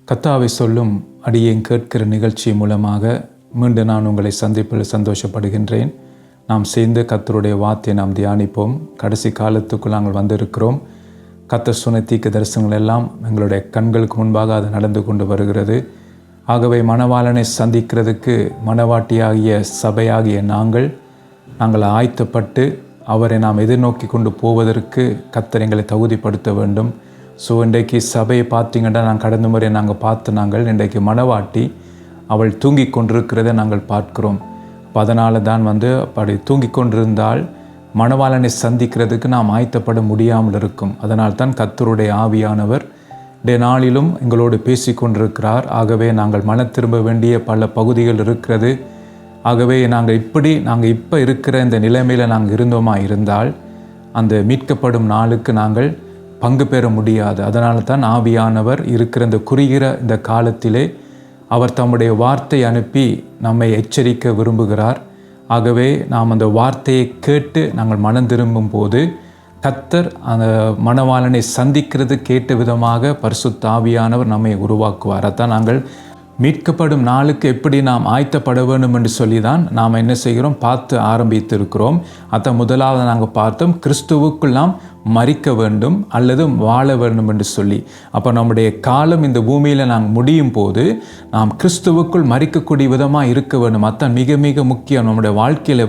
கர்த்தாவை சொல்லும் அடியேன் கேட்கிற நிகழ்ச்சி மூலமாக மீண்டும் நான் உங்களை சந்திப்பில் சந்தோஷப்படுகின்றேன். நாம் சேர்ந்து கர்த்தருடைய வார்த்தையை நாம் தியானிப்போம். கடைசி காலத்துக்குள் நாங்கள் வந்திருக்கிறோம். கர்த்தர் சொன்ன தீர்க்க தரிசனங்கள் எல்லாம் எங்களுடைய கண்களுக்கு முன்பாக அது நடந்து கொண்டு வருகிறது. ஆகவே மணவாளனை சந்திக்கிறதுக்கு மணவாட்டியாகிய சபையாகிய நாங்கள் ஆயத்தப்பட்டு அவரை நாம் எதிர்நோக்கி கொண்டு போவதற்கு கர்த்தர் எங்களை தகுதிப்படுத்த வேண்டும். ஸோ இன்றைக்கு சபையை பார்த்தீங்கன்னா கடந்த முறை நாங்கள் இன்றைக்கு மணவாட்டி அவள் தூங்கி கொண்டிருக்கிறதை நாங்கள் பார்க்கிறோம். அதனால தான் அப்படி தூங்கி கொண்டிருந்தால் மணவாளனை சந்திக்கிறதுக்கு நாம் ஆயத்தப்பட முடியாமல் இருக்கும். அதனால் தான் கர்த்தருடைய ஆவியானவர் இந்த நாளிலும் எங்களோடு பேசி கொண்டிருக்கிறார். ஆகவே நாங்கள் மனம் திரும்ப வேண்டிய பல பகுதிகள் இருக்கிறது. ஆகவே நாங்கள் இப்போ இருக்கிற இந்த நிலைமையில் நாங்கள் இருந்தோமா இருந்தால் அந்த மீட்கப்படும் நாளுக்கு நாங்கள் பங்கு பெற முடியாது. அதனால தான் ஆவியானவர் இருக்கிற இந்த குறுகிற இந்த காலத்திலே அவர் தம்முடைய வார்த்தை அனுப்பி நம்மை எச்சரிக்க விரும்புகிறார். ஆகவே நாம் அந்த வார்த்தையை கேட்டு நாங்கள் மனம் திரும்பும் போது கர்த்தர் அந்த மணவாளனை சந்திக்கிறது கேட்ட விதமாக பரிசுத்த ஆவியானவர் நம்மை உருவாக்குவார். அதான் நாங்கள் மீட்கப்படும் நாளுக்கு எப்படி நாம் ஆயத்தப்பட வேண்டும் என்று சொல்லி தான் நாம் என்ன செய்கிறோம் பார்த்து ஆரம்பித்திருக்கிறோம். அதான் முதலாவது நாங்கள் பார்த்தோம், கிறிஸ்துவுக்குள் நாம் மரிக்க வேண்டும் அல்லது வாழ வேண்டும் என்று சொல்லி. அப்போ நம்முடைய காலம் இந்த பூமியில் நாங்கள் முடியும் போது நாம் கிறிஸ்துவுக்குள் மரிக்கக்கூடிய விதமாக இருக்க வேண்டும். அதான் மிக மிக முக்கியம். நம்முடைய வாழ்க்கையில்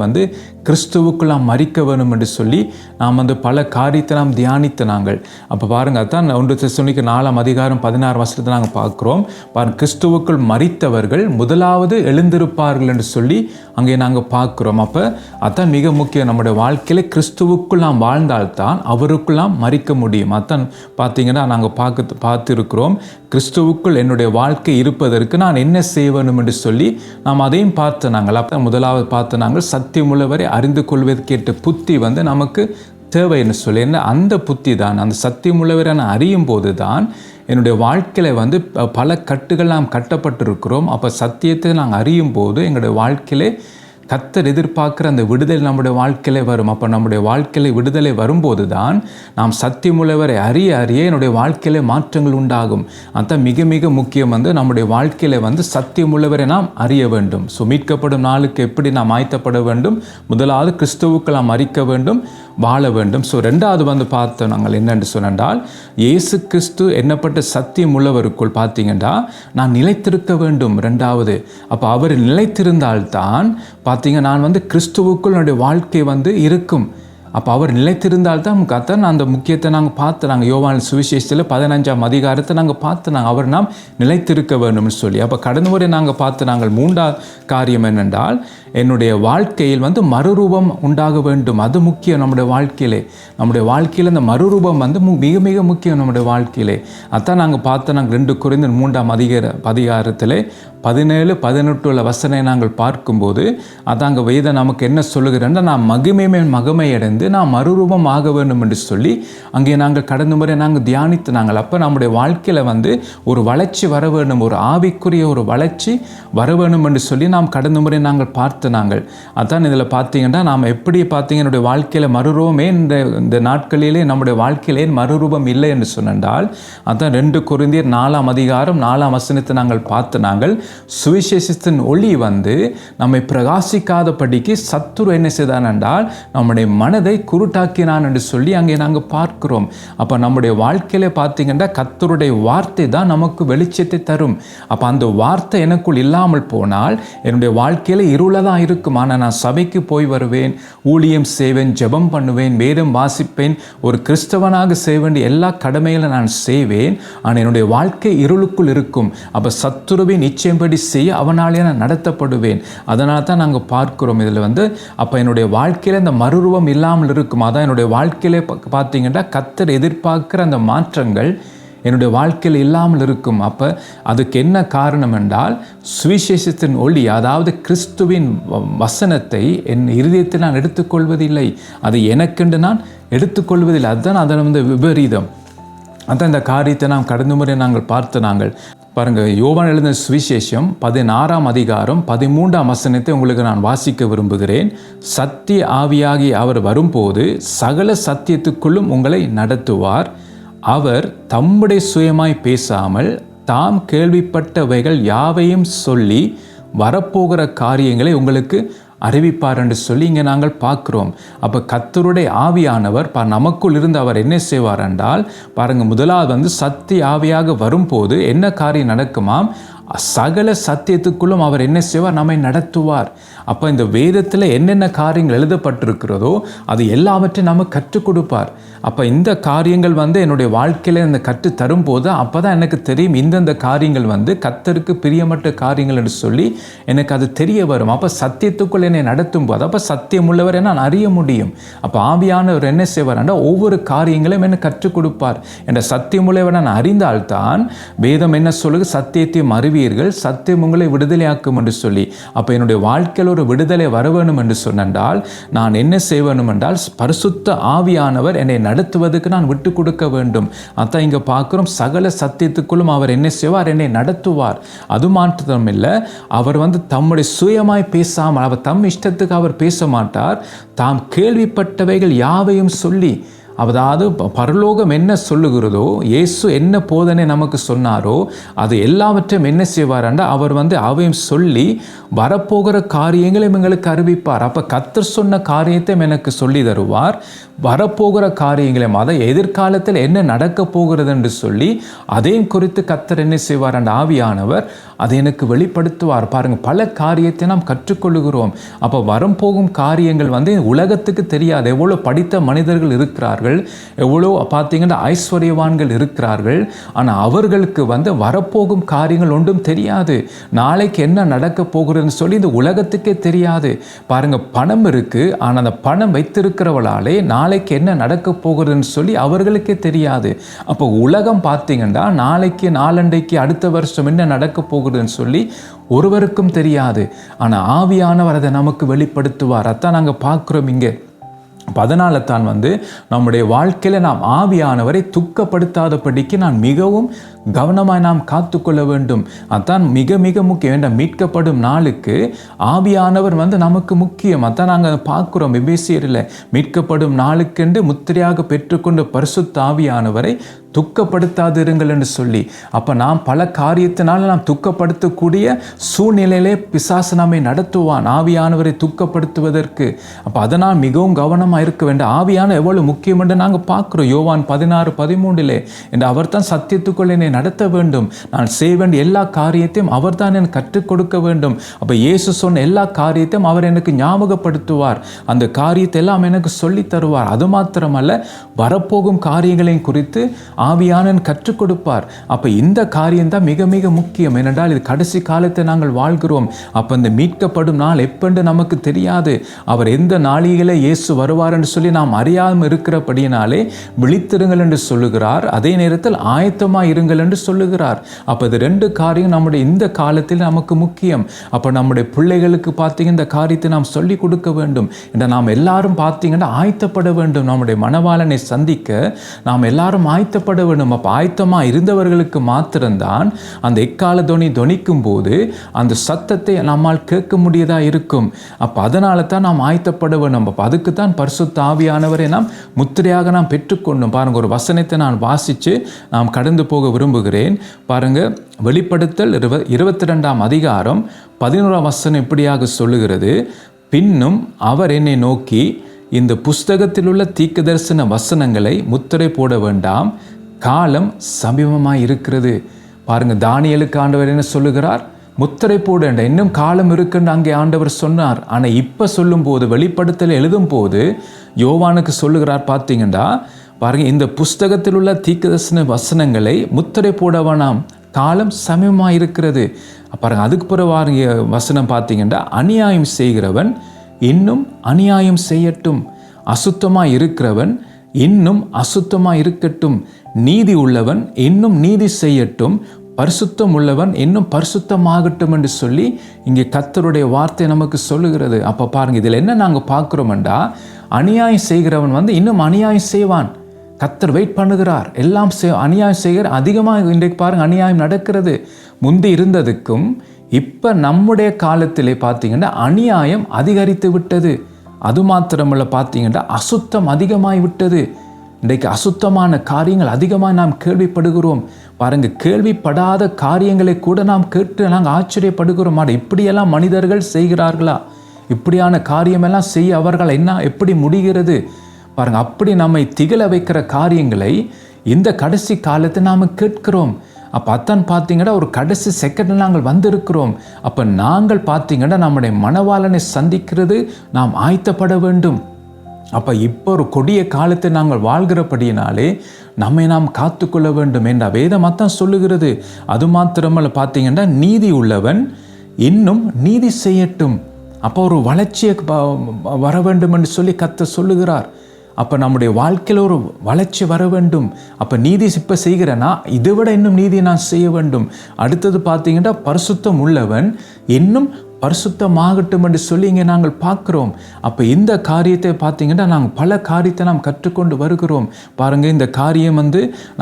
கிறிஸ்துவுக்குள் நாம் மரிக்க வேண்டும் என்று சொல்லி நாம் பல காரியத்தை நாம் தியானித்து நாங்கள் அப்போ பாருங்கள், அதான் 1 தெசலோனிக்கர் 4:16 நாங்கள் பார்க்குறோம். பாருங்கள், கிறிஸ்துவுக்குள் மரித்தவர்கள் முதலாவது எழுந்திருப்பார்கள் என்று சொல்லி அங்கே நாங்கள் பார்க்குறோம். அப்போ அதான் மிக முக்கியம். நம்முடைய வாழ்க்கையில் கிறிஸ்துவுக்குள் நாம் வாழ்ந்தால்தான் அவருக்குள்ளாம் மரிக்க முடியும். அதான் பார்த்தீங்கன்னா நாங்கள் பார்த்துருக்கிறோம். கிறிஸ்துவுக்குள் என்னுடைய வாழ்க்கை இருப்பதற்கு நான் என்ன செய்ய வேண்டும் என்று சொல்லி நாம் அதையும் பார்த்து நாங்கள் அப்போ முதலாவது பார்த்து நாங்கள் சத்தியமுள்ளவரை அறிந்து கொள்வதற்கேற்ற புத்தி நமக்கு தேவை என்று சொல்லி அந்த புத்தி தான் அந்த சத்தியமுள்ளவரை நான் அறியும் போது தான் என்னுடைய வாழ்க்கையில் பல கட்டுகள் நாம் கட்டப்பட்டிருக்கிறோம். அப்போ சத்தியத்தை நாங்கள் அறியும் போது எங்களுடைய வாழ்க்கையிலே கர்த்தர் எதிர்பார்க்குற அந்த விடுதலை நம்முடைய வாழ்க்கையிலே வரும். அப்போ நம்முடைய வாழ்க்கையில் விடுதலை வரும்போது தான் நாம் சத்தியமுள்ளவரை அறிய என்னுடைய வாழ்க்கையிலே மாற்றங்கள் உண்டாகும். அதுதான் மிக மிக முக்கியம். நம்முடைய வாழ்க்கையில் சத்தியமுள்ளவரை நாம் அறிய வேண்டும். ஸோ மீட்கப்படும் நாளுக்கு எப்படி நாம் ஆயத்தப்பட வேண்டும்? முதலாவது கிறிஸ்துவுக்கு நாம் மரிக்க வேண்டும், வாழ வேண்டும். ஸோ ரெண்டாவது பார்த்தோம் நாங்கள் என்னென்று சொன்னால், இயேசு கிறிஸ்து என்னப்பட்ட சத்தியம் உள்ளவருக்குள் பார்த்தீங்கன்னா நான் நிலைத்திருக்க வேண்டும். ரெண்டாவது அப்போ அவர் நிலைத்திருந்தால்தான் பார்த்தீங்கன்னா நான் கிறிஸ்துவுக்குள் என்னுடைய வாழ்க்கை இருக்கும். அப்போ அவர் நிலைத்திருந்தால்தான் கர்த்தர் அந்த முக்கியத்தை நாங்கள் பார்த்து நாங்கள் யோவான் சுவிசேஷத்தில் 15 நாங்கள் பார்த்து அவர் நாம் நிலைத்திருக்க வேண்டும்னு சொல்லி. அப்போ கடந்த முறை நாங்கள் பார்த்து நாங்கள் 3வது காரியம் என்னென்றால், என்னுடைய வாழ்க்கையில் மறுரூபம் உண்டாக வேண்டும். அது முக்கியம். நம்முடைய வாழ்க்கையில் அந்த மறுரூபம் மிக மிக முக்கியம் நம்முடைய வாழ்க்கையிலே. அதான் நாங்கள் பார்த்து நாங்கள் 2 கொரிந்தியர் 3:அதிகாரத்தில் 17-18 நாங்கள் பார்க்கும்போது அதாங்க வேதம் நமக்கு என்ன சொல்லுகிறேன்னா, நாம் மகிமை அடைந்து நாம் மறுரூபம் ஆக வேண்டும் என்று சொல்லி அங்கே நாங்கள் கடந்த முறை நாங்கள் தியானித்து நாங்கள் அப்போ நம்முடைய வாழ்க்கையில் ஒரு வளர்ச்சி வர வேண்டும், ஒரு ஆவிக்குரிய ஒரு வளர்ச்சி வர வேண்டும் என்று சொல்லி நாம் கடந்த முறை நாங்கள் பார்த்து நாங்கள் அதான் இதில் பார்த்தீங்கன்னா நாம் எப்படி பார்த்தீங்க என்னுடைய வாழ்க்கையில் மறுரூபமே இந்த நாட்களிலே நம்முடைய வாழ்க்கையிலே மறுரூபம் இல்லை என்று சொன்னால், அதான் 2 கொரிந்தியர் 4:4 நாங்கள் பார்த்து நாங்கள் சுவிசேஷத்தின் ஒளி நம்மை பிரகாசிக்காதபடிக்கு சத்துரு என்ன செய்தான் என்றால் நம்முடைய மனதை குருட்டாக்கினான் என்று சொல்லி அங்கே நாங்கள் பார்க்கிறோம். அப்போ நம்முடைய வாழ்க்கையில பார்த்தீங்கன்னா கர்த்தருடைய வார்த்தை தான் நமக்கு வெளிச்சத்தை தரும். அப்போ அந்த வார்த்தை எனக்குள் இல்லாமல் போனால் என்னுடைய வாழ்க்கையில இருளதான் இருக்கும். ஆனால் நான் சபைக்கு போய் வருவேன், ஊழியம் செய்வேன், ஜெபம் பண்ணுவேன், வேதம் வாசிப்பேன், ஒரு கிறிஸ்தவனாக செய்ய வேண்டிய எல்லா கடமைகளை நான் செய்வேன். ஆனால் என்னுடைய வாழ்க்கை இருளுக்குள் இருக்கும். அப்போ சத்துருவின் நிச்சயம்படி செய்ய அவனாலே நான் நடத்தப்படுவேன். அதனால தான் நாங்கள் பார்க்கிறோம் இதில் அப்போ என்னுடைய வாழ்க்கையில் இந்த மறுரூபம் இல்லாமல் இருக்கும். அதான் என்னுடைய வாழ்க்கையில பார்த்தீங்கன்னா கர்த்தர் எதிர்பார்க்கிற அந்த மாற்றங்கள் என்னுடைய வாழ்க்கையில் இல்லாமல் இருக்கும். அப்போ அதுக்கு என்ன காரணம் என்றால், சுவிசேஷத்தின் ஒளி, அதாவது கிறிஸ்துவின் வசனத்தை என் இருதயத்தில் நான் எடுத்துக்கொள்வதில்லை, அது எனக்கென்று நான் எடுத்துக்கொள்வதில்லை. அதுதான் அதன் விபரீதம். அதான் இந்த காரியத்தை நாம் கடந்த முறை நாங்கள் பார்த்து பாருங்கள், யோவான் எழுதின சுவிசேஷம் 16:13 உங்களுக்கு நான் வாசிக்க விரும்புகிறேன். சத்திய ஆவியாகி அவர் வரும்போது சகல சத்தியத்துக்குள்ளும் உங்களை நடத்துவார். அவர் தம்முடைய சுயமாய் பேசாமல் தாம் கேள்விப்பட்டவைகள் யாவையும் சொல்லி வரப்போகிற காரியங்களை உங்களுக்கு அறிவிப்பார் என்று சொல்லி இங்கே நாங்கள் பார்க்கிறோம். அப்போ கர்த்தருடைய ஆவியானவர் நமக்குள் இருந்து அவர் என்ன செய்வார் என்றால் பாருங்கள், முதலாவது சத்திய ஆவியாக வரும்போது என்ன காரியம் நடக்குமாம், சகல சத்தியத்துக்குள்ளும் அவர் என்ன செய்வார், நம்மை நடத்துவார். அப்போ இந்த வேதத்தில் என்னென்ன காரியங்கள் எழுதப்பட்டிருக்கிறதோ அது எல்லாவற்றையும் நம்ம கற்றுக் கொடுப்பார். அப்போ இந்த காரியங்கள் என்னுடைய வாழ்க்கையில் இந்த கற்று தரும்போது அப்போ தான் எனக்கு தெரியும் இந்தந்த காரியங்கள் கர்த்தருக்கு பிரியமற்ற காரியங்கள் என்று சொல்லி எனக்கு அது தெரிய வரும். அப்போ சத்தியத்துக்குள் என்னை நடத்தும் போது அப்போ சத்தியம் உள்ளவரை நான் அறிய முடியும். அப்போ ஆவியானவர் என்ன செய்வார் என்றால் ஒவ்வொரு காரியங்களையும் என்ன கற்றுக் கொடுப்பார். என்ற சத்தியம் உள்ளவரை நான் அறிந்தால்தான் வேதம் என்ன சொல்லுது, சத்தியத்தையும் அறிவீர்கள், சத்தியம் உங்களை விடுதலையாக்கும் என்று சொல்லி. அப்போ என்னுடைய வாழ்க்கையில் ஒரு விடுதலை வர வேணும் என்று சொன்னால் நான் என்ன செய்வேணும் என்றால் பரிசுத்த ஆவியானவர் என்னை நடத்துவதற்கு நான் விட்டு கொடுக்க வேண்டும். அதான் இங்க பார்க்கிறோம், சகல சத்தியத்துக்குள்ளும் அவர் என்ன செய்வார், என்னை நடத்துவார். அது மாத்திரம் இல்லை, அவர் தம்முடைய சுயமாய் பேசாமல் அவர் தம் இஷ்டத்துக்கு அவர் பேச மாட்டார். தாம் கேள்விப்பட்டவைகள் யாவையும் சொல்லி, அதாவது பரலோகம் என்ன சொல்லுகிறதோ, இயேசு என்ன போதனை நமக்கு சொன்னாரோ அது எல்லாவற்றையும் என்ன செய்வார் என்றால் அவர் அவையும் சொல்லி வரப்போகிற காரியங்களையும் எங்களுக்கு அறிவிப்பார். அப்போ கர்த்தர் சொன்ன காரியத்தையும் எனக்கு சொல்லி தருவார், வரப்போகிற காரியங்களையும் அதை எதிர்காலத்தில் என்ன நடக்க போகிறது என்று சொல்லி அதையும் குறித்து கர்த்தர் என்ன செய்வார் என்ற ஆவியானவர் அதை எனக்கு வெளிப்படுத்துவார். பாருங்கள், பல காரியத்தை நாம் கற்றுக்கொள்ளுகிறோம். அப்போ வரும் போகும் காரியங்கள் உலகத்துக்கு தெரியாது. எவ்வளோ படித்த மனிதர்கள் இருக்கிறார்கள், எவ்வளோ பார்த்தீங்கன்னா ஐஸ்வர்யவான்கள் இருக்கிறார்கள். ஆனால் அவர்களுக்கு வரப்போகும் காரியங்கள் ஒன்றும் தெரியாது. நாளைக்கு என்ன நடக்க போகிறதுன்னு சொல்லி இந்த உலகத்துக்கே தெரியாது. பாருங்க, பணம் இருக்கு, ஆனால் அந்த பணம் வைத்திருக்கிறவளாலே நாளைக்கு என்ன நடக்க போகிறதுன்னு சொல்லி அவர்களுக்கே தெரியாது. அப்போ உலகம் பார்த்தீங்கன்னா நாளைக்கு நாளண்டைக்கு அடுத்த வருஷம் என்ன நடக்க போகிறதுன்னு சொல்லி ஒருவருக்கும் தெரியாது. ஆனால் ஆவியானவர் அதை நமக்கு வெளிப்படுத்துவார். அதான் நாங்கள் பார்க்குறோம் இங்கே. அதனால தான் நம்முடைய வாழ்க்கையில் நாம் ஆவியானவரை துக்கப்படுத்தாதபடிக்கு நான் மிகவும் கவனமாய் நாம் காத்துக்கொள்ள வேண்டும். அதான் மிக மிக முக்கியம். என்ற மீட்கப்படும் நாளுக்கு ஆவியானவர் நமக்கு முக்கியம். அதான் நாங்கள் பார்க்குறோம் எபேசியரில், மீட்கப்படும் நாளுக்கென்று முத்திரையாக பெற்றுக்கொண்ட பரிசுத்த ஆவியானவரை துக்கப்படுத்தாதிருங்கள் என்று சொல்லி. அப்போ நாம் பல காரியத்தினால் நாம் துக்கப்படுத்தக்கூடிய சூழ்நிலையிலே பிசாசு நம்மை நடத்துவான் ஆவியானவரை துக்கப்படுத்துவதற்கு. அப்போ அதனால் மிகவும் கவனமாக இருக்க வேண்டும். ஆவியான எவ்வளவு முக்கியம் என்று நாங்கள் பார்க்குறோம். யோவான் 16:13 என்று அவர் தான் சத்தியத்துக்குள் என்னை நடத்த வேண்டும், நான் செய்ய வேண்டிய எல்லா காரியத்தையும் அவர் தான் எனக்கு கற்றுக் கொடுக்க வேண்டும். அப்போ இயேசு சொன்ன எல்லா காரியத்தையும் அவர் எனக்கு ஞாபகப்படுத்துவார், அந்த காரியத்தை எல்லாம் எனக்கு சொல்லி தருவார். அது மாத்திரமல்ல, வரப்போகும் காரியங்களையும் குறித்து ஆவியானவன் கற்றுக் கொடுப்பார். அப்போ இந்த காரியம்தான் மிக மிக முக்கியம். ஏனென்றால் இது கடைசி காலத்தை நாங்கள் வாழ்கிறோம். அப்போ இந்த மீட்கப்படும் நாள் எப்பென்று நமக்கு தெரியாது. அவர் எந்த நாளிலே இயேசு வருவார் என்று சொல்லி நாம் அறியாமல் இருக்கிறபடியினாலே விழித்திருங்கள் என்று சொல்லுகிறார், அதே நேரத்தில் ஆயத்தமாக இருங்கள் என்று சொல்லுகிறார். அப்போ இது ரெண்டு காரியம் நம்முடைய இந்த காலத்தில் நமக்கு முக்கியம். அப்போ நம்முடைய பிள்ளைகளுக்கு பார்த்தீங்கன்னா இந்த காரியத்தை நாம் சொல்லிக் கொடுக்க வேண்டும். என்ற நாம் எல்லாரும் பார்த்தீங்கன்னா ஆயத்தப்பட வேண்டும். நம்முடைய மணவாளனை சந்திக்க நாம் எல்லாரும் ஆயத்தப்பட வேண்டும். அப்போ ஆயத்தமாக இருந்தவர்களுக்கு மாத்திரம்தான் அந்த எக்கால தொனி தொனிக்கும் போது அந்த சத்தத்தை நம்மால் கேட்க முடியதா இருக்கும். அப்போ அதனால தான் நாம் ஆயத்தப்பட வேண்டும். அப்போ அதுக்கு தான் பரிசுத்த ஆவியானவரை நாம் முத்திரையாக நாம் பெற்றுக்கொண்டோம். பாருங்க, ஒரு வசனத்தை நான் வாசித்து நாம் கடந்து போக விரும்புகிறேன். பாருங்க, வெளிப்படுத்தல் 22ஆம் அதிகாரம் 11ஆம் வசனம் இப்படியாக சொல்லுகிறது, பின்னும் அவர் என்னை நோக்கி, இந்த புஸ்தகத்தில் உள்ள தீர்க்கதரிசன வசனங்களை முத்திரை போட வேண்டாம், காலம் சமீபமாய் இருக்கிறது. பாருங்க, தானியேலுக்கு ஆண்டவர் என்ன சொல்லுகிறார், முத்திரை போட, இன்னும் காலம் இருக்குன்னு அங்கே ஆண்டவர் சொன்னார். ஆனால் இப்போ சொல்லும் போது, வெளிப்படுத்தல் எழுதும் போது யோவானுக்கு சொல்லுகிறார். பார்த்தீங்கன்னா பாருங்க, இந்த புஸ்தகத்தில் உள்ள தீர்க்கதரிசன வசனங்களை முத்திரை போட வேணாம், காலம் சமீபமாக இருக்கிறது. பாருங்க, அதுக்கு பிறகு வசனம் பார்த்தீங்கன்னா, அநியாயம் செய்கிறவன் இன்னும் அநியாயம் செய்யட்டும், அசுத்தமாக இருக்கிறவன் இன்னும் அசுத்தமாக இருக்கட்டும், நீதி உள்ளவன் இன்னும் நீதி செய்யட்டும், பரிசுத்தம் உள்ளவன் இன்னும் பரிசுத்தமாகட்டும் என்று சொல்லி இங்கே கர்த்தருடைய வார்த்தை நமக்கு சொல்லுகிறது. அப்போ பாருங்க, இதில் என்ன நாங்கள் பார்க்குறோம்டா, அநியாயம் செய்கிறவன் இன்னும் அநியாயம் செய்வான். கர்த்தர் வெயிட் பண்ணுகிறார். எல்லாம் அநியாயம் செய்கிற அதிகமாக இன்றைக்கு பாருங்க அநியாயம் நடக்கிறது. முந்தி இருந்ததுக்கும் இப்போ நம்முடைய காலத்திலே பார்த்தீங்கன்னா அநியாயம் அதிகரித்து விட்டது. அது மாத்திரமல்ல, பார்த்தீங்கன்னா அசுத்தம் அதிகமாகி விட்டது. இன்றைக்கு அசுத்தமான காரியங்கள் அதிகமாக நாம் கேள்விப்படுகிறோம். பாருங்க, கேள்விப்படாத காரியங்களை கூட நாம் கேட்டு நாங்கள் ஆச்சரியப்படுகிறோம். இப்படியெல்லாம் மனிதர்கள் செய்கிறார்களா? இப்படியான காரியமெல்லாம் செய்ய அவர்கள் எப்படி முடிகிறது பாருங்க. அப்படி நம்மை திகழ வைக்கிற காரியங்களை இந்த கடைசி காலத்தை நாம் கேட்கிறோம். அப்போ அத்தான் பார்த்தீங்கன்னா ஒரு கடைசி செகண்டில் நாங்கள் வந்திருக்கிறோம். அப்போ நாங்கள் பார்த்தீங்கன்னா நம்முடைய மணவாளனை சந்திக்கிறது நாம் ஆயத்தப்பட வேண்டும். அப்போ இப்போ ஒரு கொடிய காலத்தை நாங்கள் வாழ்கிறபடியினாலே நம்மை நாம் காத்துக்கொள்ள வேண்டும் என்ற வேதம் அத்தான் சொல்லுகிறது. அது மாத்திரமல்ல, பார்த்தீங்கன்னா நீதி உள்ளவன் இன்னும் நீதி செய்யட்டும். அப்போ ஒரு வளர்ச்சியை வர வேண்டும் என்று சொல்லி கர்த்தர் சொல்லுகிறார். அப்போ நம்முடைய வாழ்க்கையில் ஒரு வளர்ச்சி வர வேண்டும். அப்போ நீதி இப்போ செய்கிறேன்னா இதை விட இன்னும் நீதி நான் செய்ய வேண்டும். அடுத்தது பார்த்தீங்கன்னா பரிசுத்தம் உள்ளவன் இன்னும் பரிசுத்தமாகட்டும் என்று சொல்லி இங்கே நாங்கள் பார்க்குறோம். அப்போ இந்த காரியத்தை பார்த்தீங்கன்னா நாங்கள் பல காரியத்தை நாம் கற்றுக்கொண்டு வருகிறோம். பாருங்கள், இந்த காரியம்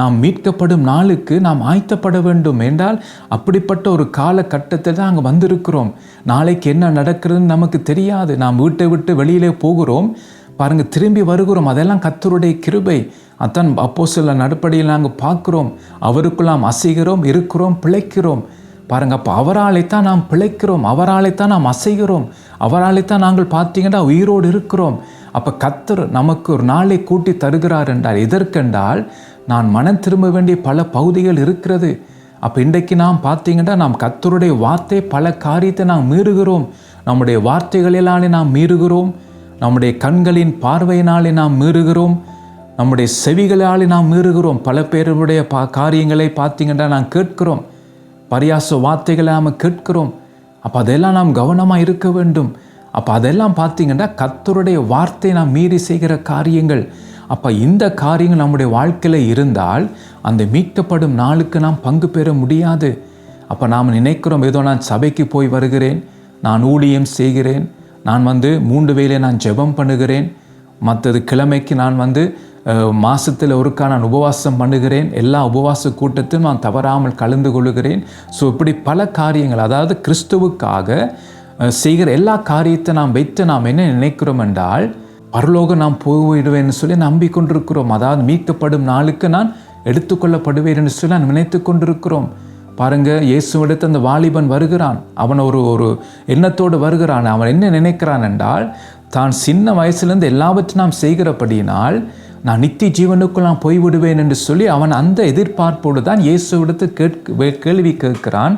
நாம் மீட்கப்படும் நாளுக்கு நாம் ஆயத்தப்பட வேண்டும் என்றால் அப்படிப்பட்ட ஒரு காலகட்டத்தில் தான் நாங்கள் வந்திருக்கிறோம். நாளைக்கு என்ன நடக்கிறதுன்னு நமக்கு தெரியாது. நாம் வீட்டை விட்டு வெளியிலே போகிறோம், பாருங்கள், திரும்பி வருகிறோம். அதெல்லாம் கர்த்தருடைய கிருபை. அதான் அப்போஸ்தலர் நடபடியில் நாங்கள் பார்க்குறோம். அவருக்குள் நாம் அசைகிறோம், இருக்கிறோம், பிழைக்கிறோம். பாருங்கள், அப்போ அவராலைத்தான் நாம் பிழைக்கிறோம், அவராலைத்தான் நாம் அசைகிறோம், அவராலைத்தான் நாங்கள் பார்த்தீங்கன்னா உயிரோடு இருக்கிறோம். அப்போ கர்த்தர் நமக்கு ஒரு நாளை கூட்டி தருகிறார் என்றால் எதற்கென்றால் நான் மனம் திரும்ப வேண்டிய பல பகுதிகள் இருக்கிறது. அப்போ இன்றைக்கு நாம் பார்த்தீங்கன்னா நாம் கர்த்தருடைய வார்த்தை பல காரியத்தை நாம் மீறுகிறோம். நம்முடைய வார்த்தைகளினாலே நாம் மீறுகிறோம், நம்முடைய கண்களின் பார்வையினாலே நாம் மீறுகிறோம், நம்முடைய செவிகளாலே நாம் மீறுகிறோம். பல பேருடைய காரியங்களை பார்த்தீங்கன்னா நாம் கேட்கிறோம், பரியாச வார்த்தைகளை நாம் கேட்கிறோம். அப்போ அதெல்லாம் நாம் கவனமாக இருக்க வேண்டும். அப்போ அதெல்லாம் பார்த்தீங்கன்னா கர்த்தருடைய வார்த்தை நாம் மீறி செய்கிற காரியங்கள். அப்போ இந்த காரியங்கள் நம்முடைய வாழ்க்கையில் இருந்தால் அந்த மீட்கப்படும் நாளுக்கு நாம் பங்கு பெற முடியாது. அப்போ நாம் நினைக்கிறோம், ஏதோ நான் சபைக்கு போய் வருகிறேன், நான் ஊழியம் செய்கிறேன், நான் 3 வேளை நான் ஜெபம் பண்ணுகிறேன், மற்றது கிழமைக்கு நான் மாதத்தில் ஒருக்கா நான் உபவாசம் பண்ணுகிறேன், எல்லா உபவாச கூட்டத்திலும் நான் தவறாமல் கலந்து கொள்கிறேன். ஸோ இப்படி பல காரியங்கள், அதாவது கிறிஸ்துவுக்காக செய்கிற எல்லா காரியத்தை நாம் வைத்து நாம் என்ன நினைக்கிறோம் என்றால் பரலோகம் நாம் போய்விடுவேன்னு சொல்லி நம்பிக்கொண்டிருக்கிறோம். அதாவது மீட்கப்படும் நாளுக்கு நான் எடுத்துக்கொள்ளப்படுவேன் என்று சொல்லி நான் நினைத்து கொண்டிருக்கிறோம். பாருங்கள், இயேசுவிடத்து அந்த வாலிபன் வருகிறான். அவன் ஒரு எண்ணத்தோடு வருகிறான். அவன் என்ன நினைக்கிறான் என்றால் தான் சின்ன வயசுலேருந்து எல்லாவற்றையும் நாம் செய்கிறபடியினால் நான் நித்திய ஜீவனுக்குள் நான் போய்விடுவேன் என்று சொல்லி அவன் அந்த எதிர்பார்ப்போடு தான் இயேசுவிடத்து கேள்வி கேட்கிறான்,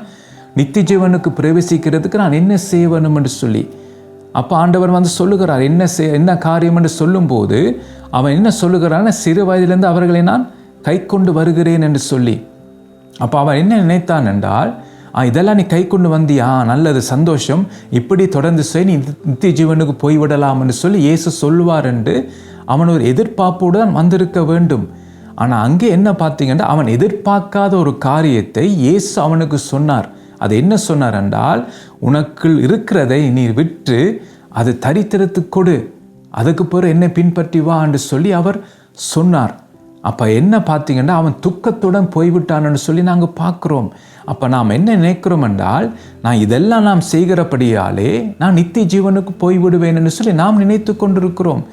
நித்திய ஜீவனுக்கு பிரவேசிக்கிறதுக்கு நான் என்ன செய்ய வேணும் என்று சொல்லி. அப்போ ஆண்டவர் சொல்லுகிறார் என்ன காரியம் என்று சொல்லும்போது அவன் என்ன சொல்லுகிறான், சிறு வயதிலிருந்து அவர்களை நான் கை கொண்டு வருகிறேன் என்று சொல்லி. அப்போ அவன் என்ன நினைத்தான் என்றால், இதெல்லாம் நீ கை கொண்டு வந்தியா, நல்லது, சந்தோஷம், இப்படி தொடர்ந்து செய், நீ நித்திய ஜீவனுக்கு போய்விடலாம் என்று சொல்லி இயேசு சொல்லுவார் என்று அவன் ஒரு எதிர்பார்ப்போடு தான் வந்திருக்க வேண்டும். ஆனால் அங்கே என்ன பார்த்தீங்கன்னா அவன் எதிர்பார்க்காத ஒரு காரியத்தை இயேசு அவனுக்கு சொன்னார். அது என்ன சொன்னார் என்றால், உனக்குள் இருக்கிறதை நீ விற்று அது தரித்திரத்துக்கு கொடு, அதுக்கு பிறகு என்னை பின்பற்றி வா என்று சொல்லி அவர் சொன்னார். அப்போ என்ன பார்த்தீங்கன்னா அவன் துக்கத்துடன் போய்விட்டான்னு சொல்லி நாங்கள் பார்க்குறோம். அப்போ நாம் என்ன நினைக்கிறோம் என்றால், நான் இதெல்லாம் நாம் செய்கிறபடியாலே நான் நித்திய ஜீவனுக்கு போய்விடுவேன் என்று சொல்லி நாம் நினைத்து கொண்டிருக்கிறோம்.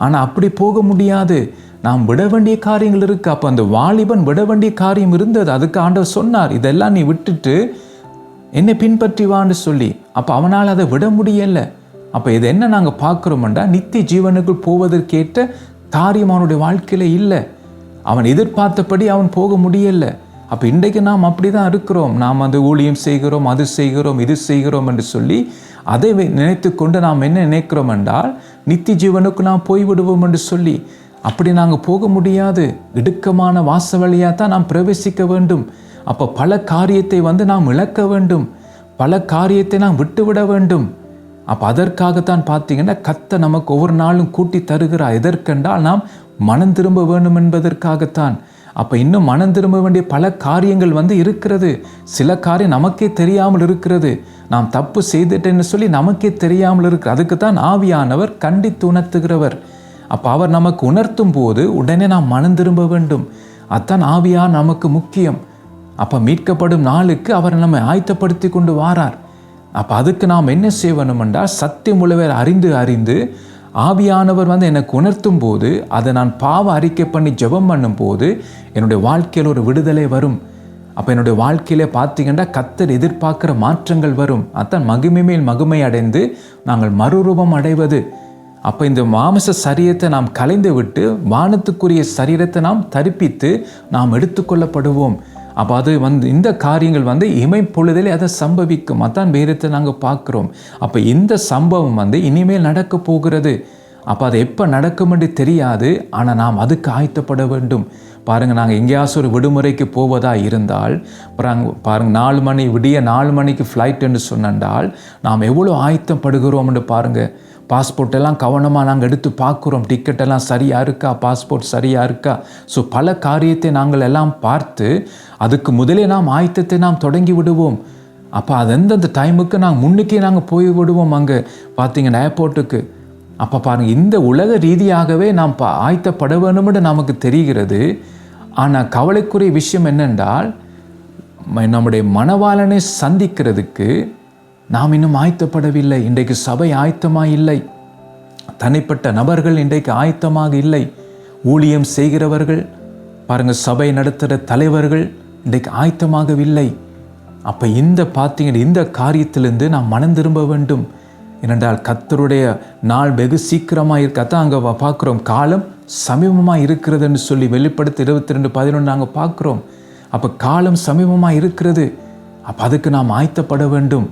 ஆனால் அப்படி போக முடியாது. நாம் விட வேண்டிய காரியங்கள் இருக்குது. அப்போ அந்த வாலிபன் விட வேண்டிய காரியம் இருந்தது. அதுக்கு ஆண்டவர் சொன்னார், இதெல்லாம் நீ விட்டுட்டு என்னை பின்பற்றி வான்னு சொல்லி. அப்போ அவனால் அதை விட முடியலை. அப்போ இது என்ன நாங்கள் பார்க்குறோம்டா, நித்திய ஜீவனுக்குள் போவதற்கேற்ற காரியம் அவனுடைய வாழ்க்கையில் இல்லை. அவன் எதிர்பார்த்தபடி அவன் போக முடியலை. அப்போ இன்றைக்கு நாம் அப்படி தான் இருக்கிறோம். நாம் ஊழியம் செய்கிறோம், அது செய்கிறோம், இது செய்கிறோம் என்று சொல்லி அதை நினைத்து கொண்டு நாம் என்ன நினைக்கிறோம் என்றால் நித்திய ஜீவனுக்கு நாம் போய்விடுவோம் என்று சொல்லி. அப்படி நாங்கள் போக முடியாது. இடுக்கமான வாச வழியாக தான் நாம் பிரவேசிக்க வேண்டும். அப்போ பல காரியத்தை நாம் இழக்க வேண்டும், பல காரியத்தை நாம் விட்டுவிட வேண்டும். அப்போ அதற்காகத்தான் பார்த்தீங்கன்னா கர்த்தர் நமக்கு ஒவ்வொரு நாளும் கூட்டி தருகிறார். எதற்கென்றால் நாம் மனம் திரும்ப வேண்டும் என்பதற்காகத்தான். அப்போ இன்னும் மனம் திரும்ப வேண்டிய பல காரியங்கள் இருக்கிறது. சில காரியம் நமக்கே தெரியாமல் இருக்கிறது. நாம் தப்பு செய்துட்டேன்னு சொல்லி நமக்கே தெரியாமல் இருக்கு. அதுக்கு தான் ஆவியானவர் கண்டித்து உணர்த்துகிறவர். அப்போ அவர் நமக்கு உணர்த்தும் போது உடனே நாம் மனம் திரும்ப வேண்டும். அதான் ஆவியார் நமக்கு முக்கியம். அப்போ மீட்கப்படும் நாளுக்கு அவர் நம்மை ஆயத்தப்படுத்தி கொண்டு வாரார். அப்போ அதுக்கு நாம் என்ன செய்யணும் என்றால், சத்தியம் உள்ளவர் அறிந்து ஆவியானவர் எனக்கு உணர்த்தும் போது அதை நான் பாவ அறிக்கை பண்ணி ஜெபம் பண்ணும் போது என்னுடைய வாழ்க்கையில் ஒரு விடுதலை வரும். அப்போ என்னுடைய வாழ்க்கையிலே பார்த்தீங்கன்னா கர்த்தர் எதிர்பார்க்குற மாற்றங்கள் வரும். அதான் மகிமை மேல் மகிமை அடைந்து நாங்கள் மறுரூபம் அடைவது. அப்போ இந்த மாமிச சரீரத்தை நாம் கலைந்து விட்டு வானத்துக்குரிய சரீரத்தை நாம் தரிப்பித்து நாம் எடுத்துக்கொள்ளப்படுவோம். அப்போ அது இந்த காரியங்கள் இமைப்பொழுதிலே அதை சம்பவிக்கும். அதான் வேதத்தை நாங்கள் பார்க்குறோம். அப்போ இந்த சம்பவம் இனிமேல் நடக்க போகிறது. அப்போ அது எப்போ நடக்கும் என்று தெரியாது. ஆனால் நாம் அதுக்கு ஆயத்தப்பட வேண்டும். பாருங்கள், நாங்கள் எங்கேயாச்சும் ஒரு விடுமுறைக்கு போவதாக இருந்தால் பாருங்கள் 4 மணி விடிய 4 மணிக்கு ஃப்ளைட் என்று சொன்னால் நாம் எவ்வளோ ஆயத்தப்படுகிறோம் என்று பாருங்கள். பாஸ்போர்ட் எல்லாம் கவனமாக நாங்கள் எடுத்து பார்க்குறோம். டிக்கெட் எல்லாம் சரியாக இருக்கா, பாஸ்போர்ட் சரியாக இருக்கா. ஸோ பல காரியத்தை நாங்கள் எல்லாம் பார்த்து அதுக்கு முதலே நாம் ஆயத்தத்தை நாம் தொடங்கி விடுவோம். அப்போ அது எந்தெந்த டைமுக்கு நாங்கள் முன்னுக்கே நாங்கள் போய் விடுவோம் அங்கே பார்த்தீங்கன்னா ஏர்போர்ட்டுக்கு. அப்போ பாருங்கள், இந்த உலக ரீதியாகவே நாம் ஆயத்தப்பட வேணும்னு நமக்கு தெரிகிறது. ஆனால் கவலைக்குரிய விஷயம் என்னென்றால் நம்முடைய மணவாளனை சந்திக்கிறதுக்கு நாம் இன்னும் ஆயத்தப்படவில்லை. இன்றைக்கு சபை ஆயத்தமாக இல்லை. தனிப்பட்ட நபர்கள் இன்றைக்கு ஆயத்தமாக இல்லை. ஊழியம் செய்கிறவர்கள் பாருங்கள், சபை நடத்துகிற தலைவர்கள் இன்றைக்கு ஆயத்தமாகவில்லை. அப்போ இந்த காரியத்திலிருந்து நாம் மனம் திரும்ப வேண்டும். ஏனென்றால் கர்த்தருடைய நாள் வெகு சீக்கிரமாக இருக்கத்தான் அங்கே பார்க்குறோம். காலம் சமீபமாக இருக்கிறதுன்னு சொல்லி வெளிப்படுத்தி 22:11 நாங்கள் பார்க்குறோம். அப்போ காலம் சமீபமாக இருக்கிறது. அப்போ அதுக்கு நாம் ஆயத்தப்பட வேண்டும்.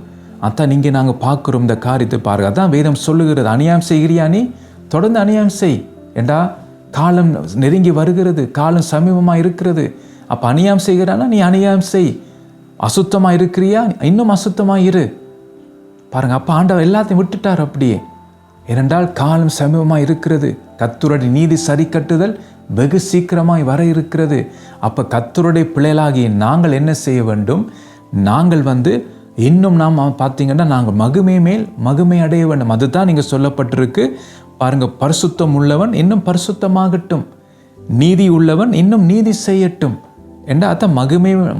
அதான் இங்கே நாங்கள் பார்க்குறோம் இந்த காரியத்தை பாருங்க. அதான் வேதம் சொல்லுகிறது, அநியாயம் செய்கிறியா நீ, தொடர்ந்து அநியாயம் செய். ஏண்டா காலம் நெருங்கி வருகிறது, காலம் சமீபமாக இருக்கிறது. அப்போ அநியாயம் செய்கிறானா நீ அநியாயம் செய். அசுத்தமாக இருக்கிறியா, இன்னும் அசுத்தமாக இரு. பாருங்கள், அப்போ ஆண்டவர் எல்லாத்தையும் விட்டுட்டார் அப்படியே. ஏனென்றால் காலம் சமீபமாக இருக்கிறது. கர்த்தருடைய நீதி சரி கட்டுதல் வெகு சீக்கிரமாய் வர இருக்கிறது. அப்போ கர்த்தருடைய பிள்ளைகளாகிய நாங்கள் என்ன செய்ய வேண்டும்? நாங்கள் இன்னும் நாம் பார்த்தீங்கன்னா நாங்கள் மகிமை மேல் மகிமை அடைய வேண்டும். அதுதான் நீங்கள் சொல்லப்பட்டிருக்கு பாருங்கள். பரிசுத்தம் உள்ளவன் இன்னும் பரிசுத்தமாகட்டும், நீதி உள்ளவன் இன்னும் நீதி செய்யட்டும் என்ற அதான்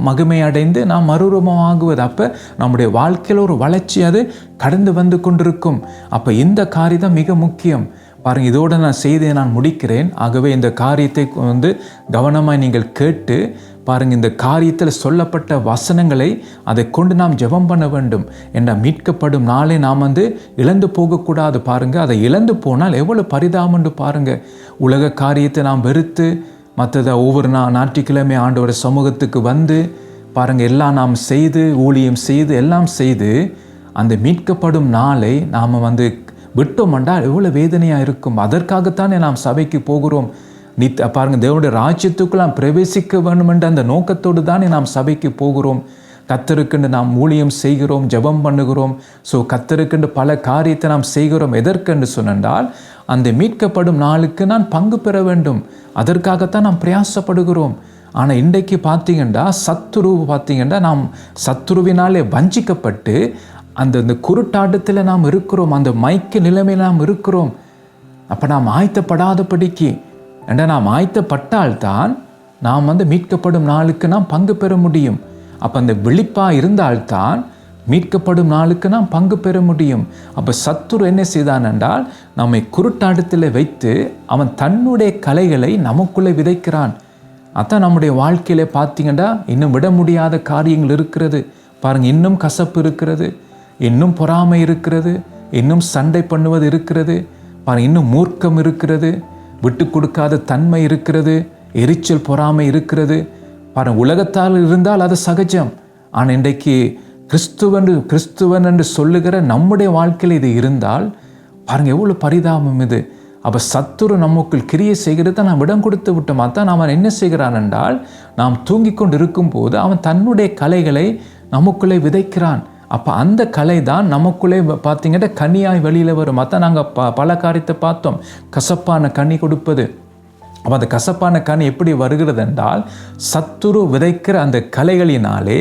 மகிமை அடைந்து நாம் மறுரூபமாகுவது. அப்போ நம்முடைய வாழ்க்கையில் ஒரு வளர்ச்சி அது கடந்து வந்து கொண்டிருக்கும். அப்போ இந்த காரியம் மிக முக்கியம். பாருங்கள், இதோடு நான் செய்தியை நான் முடிக்கிறேன். ஆகவே இந்த காரியத்தை கவனமாக நீங்கள் கேட்டு பாருங்கள். இந்த காரியத்தில் சொல்லப்பட்ட வசனங்களை அதை கொண்டு நாம் ஜெபம் பண்ண வேண்டும். என்ற மீட்கப்படும் நாளை நாம் இழந்து போகக்கூடாது. பாருங்கள், அதை இழந்து போனால் எவ்வளோ பரிதாபம் என்று பாருங்கள். உலக காரியத்தை நாம் வெறுத்து மற்றதை ஒவ்வொரு ஞாயிற்றுக்கிழமை ஆண்டவர சமூகத்துக்கு பாருங்கள் எல்லாம் நாம் செய்து ஊழியம் செய்து எல்லாம் செய்து அந்த மீட்கப்படும் நாளை நாம் விட்டோம்னால் எவ்வளோ வேதனையாக இருக்கும். அதற்காகத்தானே நாம் சபைக்கு போகிறோம். பாருங்கள், தேவனுடைய ராஜ்யத்துக்கு நாம் பிரவேசிக்க வேண்டும் என்ற அந்த நோக்கத்தோடு தானே நாம் சபைக்கு போகிறோம். கர்த்தருக்கென்று நாம் ஊழியம் செய்கிறோம், ஜெபம் பண்ணுகிறோம். ஸோ கர்த்தருக்கென்று பல காரியத்தை நாம் செய்கிறோம். எதற்கென்று சொன்னால் அந்த மீட்கப்படும் நாளுக்கு நான் பங்கு பெற வேண்டும். அதற்காகத்தான் நாம் பிரயாசப்படுகிறோம். ஆனால் இன்றைக்கு பார்த்தீங்கன்னா நாம் சத்துருவினாலே வஞ்சிக்கப்பட்டு அந்த குருட்டாட்டத்தில் நாம் இருக்கிறோம். அந்த மைக்கு நிலைமையில் நாம் இருக்கிறோம். அப்போ நாம் ஆயத்தப்படாதபடிக்கு நாம் ஆயத்தப்பட்டால்தான் நாம் மீட்கப்படும் நாளுக்கு நாம் பங்கு பெற முடியும். அப்போ அந்த விழிப்பாக இருந்தால்தான் மீட்கப்படும் நாளுக்கு நாம் பங்கு பெற முடியும். அப்போ சத்துரு என்ன செய்தான் என்றால் நம்மை குருட்டாட்டத்தில் வைத்து அவன் தன்னுடைய கலைகளை நமக்குள்ளே விதைக்கிறான். அதான் நம்முடைய வாழ்க்கையில பார்த்தீங்கன்னா இன்னும் விட முடியாத காரியங்கள் இருக்கிறது. பாருங்கள், இன்னும் கசப்பு இருக்கிறது, இன்னும் பொறாமை இருக்கிறது, இன்னும் சண்டை பண்ணுவது இருக்கிறது. பாருங்கள், இன்னும் மூர்க்கம் இருக்கிறது, விட்டு கொடுக்காத தன்மை இருக்கிறது, எரிச்சல் பொறாமை இருக்கிறது. பாருங்கள், உலகத்தால் இருந்தால் அது சகஜம். ஆனால் இன்றைக்கு கிறிஸ்துவன் என்று சொல்லுகிற நம்முடைய வாழ்க்கையில் இது இருந்தால் பாருங்கள் எவ்வளோ பரிதாபம் இது. அப்போ சத்துரு நமக்குள் கிரியை செய்கிறத நாம் இடம் கொடுத்து விட்டோம். அதான் அவன் என்ன செய்கிறான் என்றால் நாம் தூங்கி கொண்டு இருக்கும் போது அவன் தன்னுடைய கலைகளை நமக்குள்ளே விதைக்கிறான். அப்போ அந்த கலை தான் நமக்குள்ளே பார்த்தீங்கன்னா கனியாய் வெளியில் வரும். அதான் நாங்கள் பல காரியத்தை பார்த்தோம். கசப்பான கனி கொடுப்பது. அப்போ அந்த கசப்பான கனி எப்படி வருகிறது என்றால் சத்துரு விதைக்கிற அந்த கலைகளினாலே